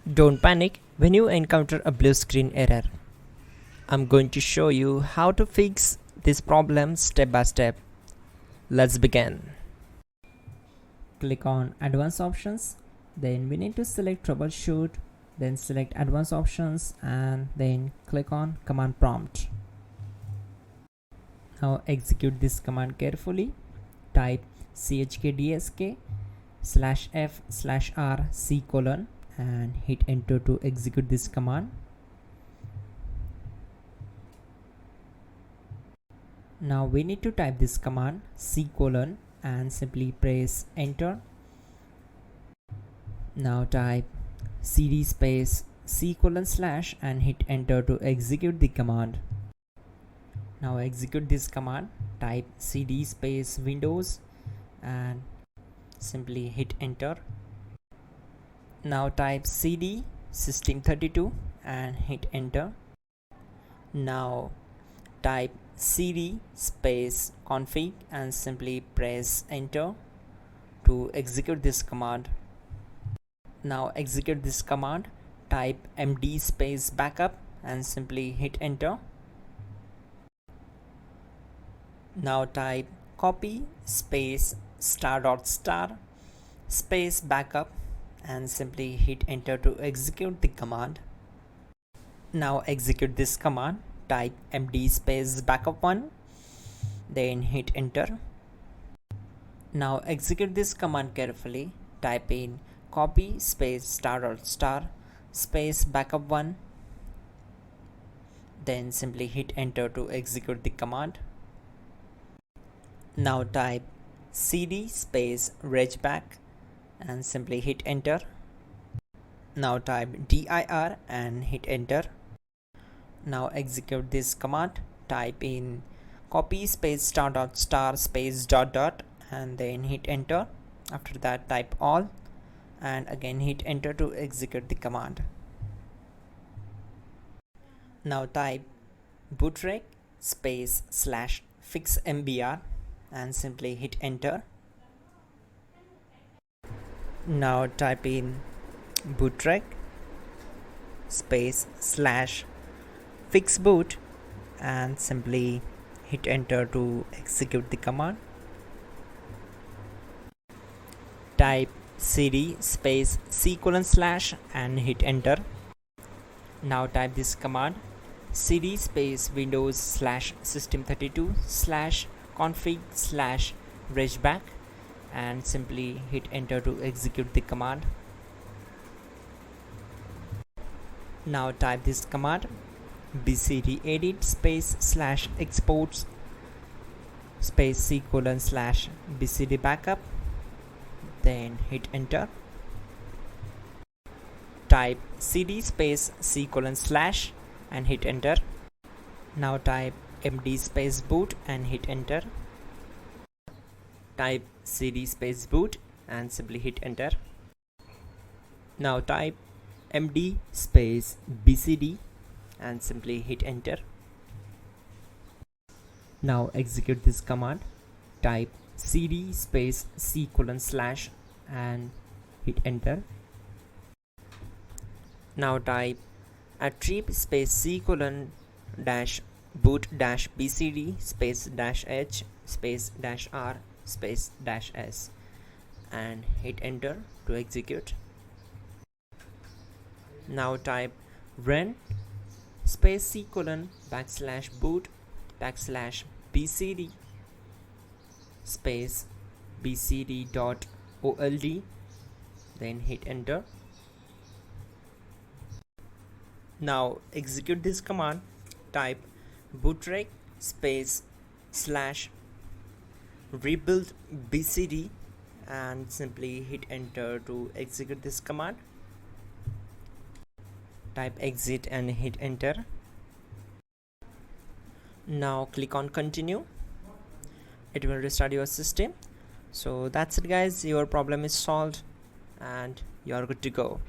Don't panic when you encounter a blue screen error. I'm going to show you how to fix this problem step by step. Let's begin. Click on Advanced Options. Then we need to select Troubleshoot. Then select Advanced Options and then click on Command Prompt. Now execute this command carefully. Type chkdsk/f/r/c: and hit enter to execute this command. Now we need to type this command c: and simply press enter. Now type cd space c: / and hit enter to execute the command. Now execute this command. Type cd space Windows and simply hit enter. Now type cd system32 and hit enter. Now type cd space config and simply press enter to execute this command. Now execute this command. Type md space backup and simply hit enter. Now type copy space *** space backup and simply hit enter to execute the command. Now execute this command. Type md space backup1 then hit enter. Now execute this command carefully. Type in copy space ** space backup1 then simply hit enter to execute the command. Now type cd space regback and simply hit enter. Now type dir and hit enter. Now execute this command. Type in copy space ** space ... and then hit enter. After that type all and again hit enter to execute the command. Now type bootrec space /fixmbr and simply hit enter. Now type in bootrec space /fixboot and simply hit enter to execute the command. Type cd space c: / and hit enter. Now type this command cd space Windows /system32 /config /regback and simply hit enter to execute the command. Now type this command bcd edit space /exports space c: / bcd backup then hit enter. Type cd space c: / and hit enter. Now type md space boot and hit enter. Type cd space boot and simply hit enter. Now type md space bcd and simply hit enter. Now execute this command. Type cd space c: / and hit enter. Now type attrib space c: -boot -bcd space -h space -r space -s and hit enter to execute. Now type run space c: \boot \bcd space bcd.old then hit enter. Now execute this command. Type bootrec space /rebuild bcd and simply hit enter to execute this command. Type exit and hit enter. Now click on continue. It will restart your system. So that's it guys, your problem is solved and you are good to go.